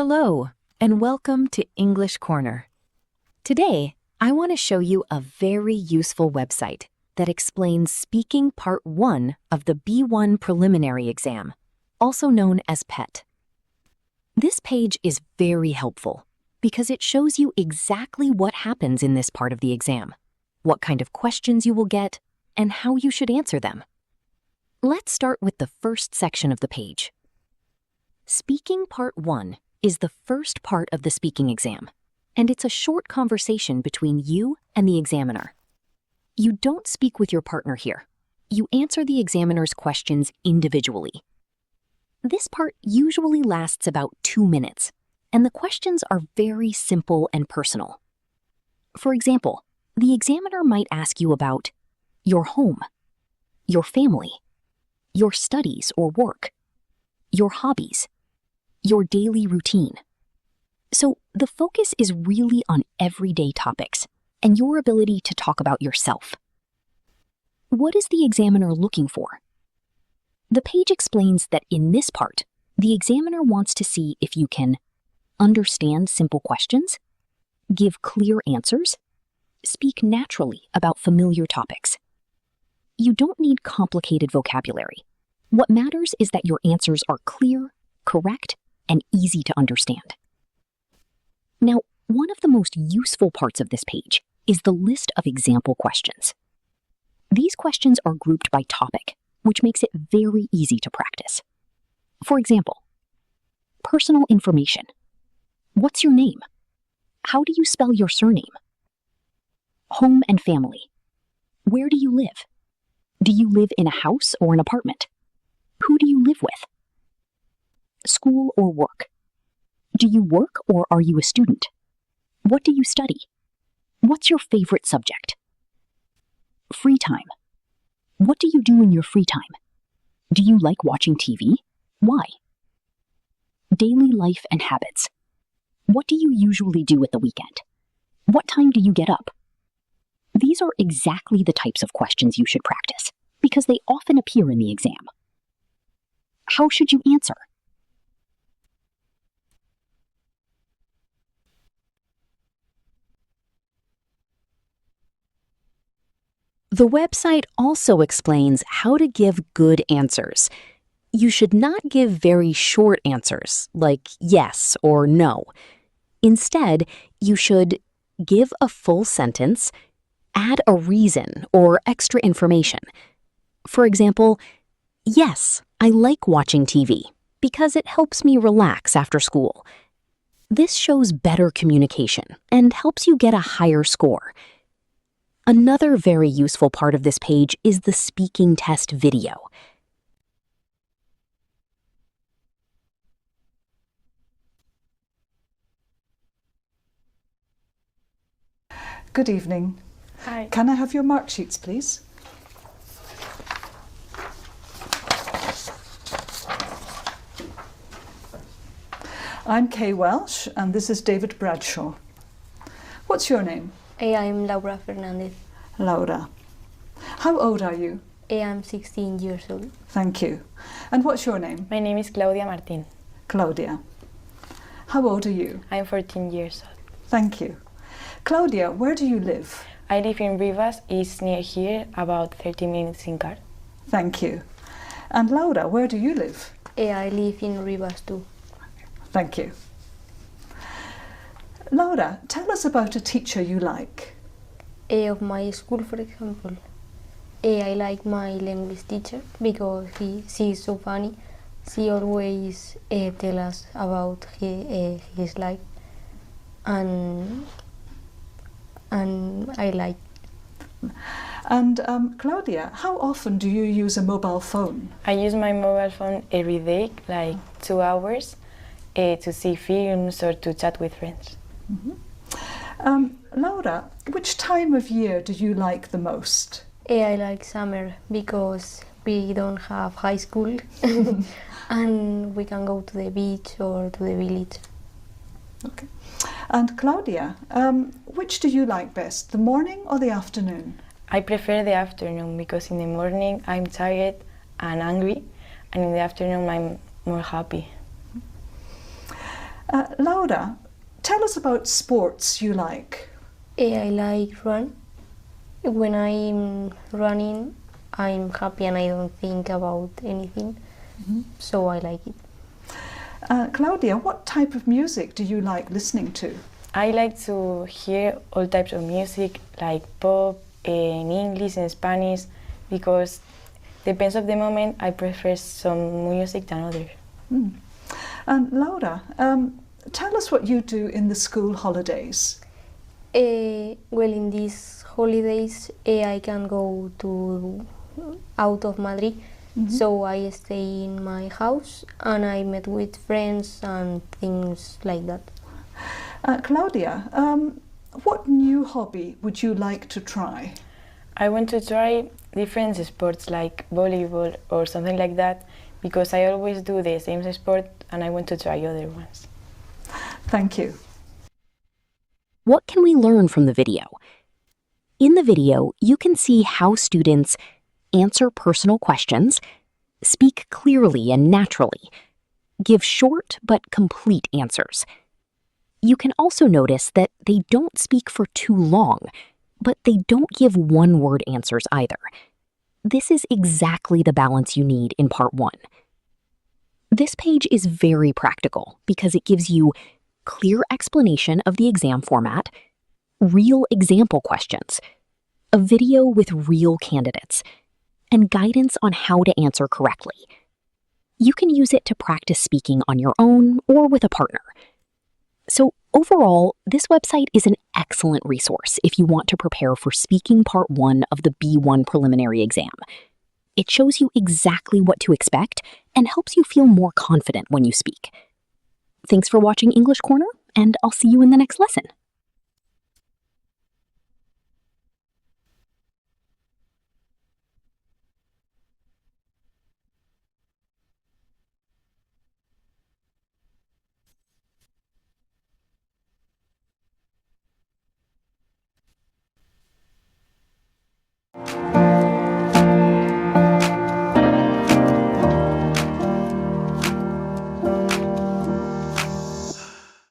Hello, and welcome to English Corner. Today, I want to show you a very useful website that explains speaking part 1 of the B1 preliminary exam, also known as PET. This page is very helpful because it shows you exactly what happens in this part of the exam, what kind of questions you will get, and how you should answer them. Let's start with the first section of the page. Speaking part 1 is the first part of the speaking exam, and it's a short conversation between you and the examiner. You don't speak with your partner here. You answer the examiner's questions individually. This part usually lasts about 2 minutes, and the questions are very simple and personal. For example, the examiner might ask you about your home, your family, your studies or work, your hobbies, your daily routine. So the focus is really on everyday topics and your ability to talk about yourself. What is the examiner looking for? The page explains that in this part, the examiner wants to see if you can understand simple questions, give clear answers, speak naturally about familiar topics. You don't need complicated vocabulary. What matters is that your answers are clear, correct, and easy to understand. Now, one of the most useful parts of this page is the list of example questions. These questions are grouped by topic, which makes it very easy to practice. For example, personal information. What's your name? How do you spell your surname? Home and family. Where do you live? Do you live in a house or an apartment? Who do you live with? School or work? Do you work or are you a student? What do you study? What's your favorite subject? Free time. What do you do in your free time? Do you like watching TV? Why? Daily life and habits. What do you usually do at the weekend? What time do you get up? These are exactly the types of questions you should practice because they often appear in the exam. How should you answer? The website also explains how to give good answers. You should not give very short answers, like yes or no. Instead, you should give a full sentence, add a reason or extra information. For example, yes, I like watching TV because it helps me relax after school. This shows better communication and helps you get a higher score. Another very useful part of this page is the speaking test video. Good evening. Hi. Can I have your mark sheets, please? I'm Kay Welsh and this is David Bradshaw. What's your name? I'm Laura Fernandez. Laura. How old are you? I'm 16 years old. Thank you. And what's your name? My name is Claudia Martin. Claudia. How old are you? I'm 14 years old. Thank you. Claudia, where do you live? I live in Rivas, it's near here, about 30 minutes in car. Thank you. And Laura, where do you live? I live in Rivas too. Thank you. Laura, tell us about a teacher you like. Of my school, for example, I like my language teacher because she is so funny. She always tell us about his life, and I like. And Claudia, how often do you use a mobile phone? I use my mobile phone every day, like 2 hours, to see films or to chat with friends. Mm-hmm. Laura, which time of year do you like the most? I like summer because we don't have high school and we can go to the beach or to the village. Okay. And Claudia, which do you like best, the morning or the afternoon? I prefer the afternoon because in the morning I'm tired and angry, and in the afternoon I'm more happy. Laura, tell us about sports you like. I like run. When I'm running, I'm happy and I don't think about anything, so I like it. Claudia, what type of music do you like listening to? I like to hear all types of music, like pop, in English and Spanish, because depends of the moment, I prefer some music than others. And Laura, tell us what you do in the school holidays. Well, in these holidays, I can go out of Madrid, so I stay in my house and I met with friends and things like that. Claudia, what new hobby would you like to try? I want to try different sports like volleyball or something like that, because I always do the same sport and I want to try other ones. Thank you. What can we learn from the video? In the video, you can see how students answer personal questions, speak clearly and naturally, give short but complete answers. You can also notice that they don't speak for too long, but they don't give one-word answers either. This is exactly the balance you need in Part 1. This page is very practical because it gives you clear explanation of the exam format, real example questions, a video with real candidates, and guidance on how to answer correctly. You can use it to practice speaking on your own or with a partner. So overall, this website is an excellent resource if you want to prepare for speaking Part 1 of the B1 preliminary exam. It shows you exactly what to expect and helps you feel more confident when you speak. Thanks for watching English Corner, and I'll see you in the next lesson.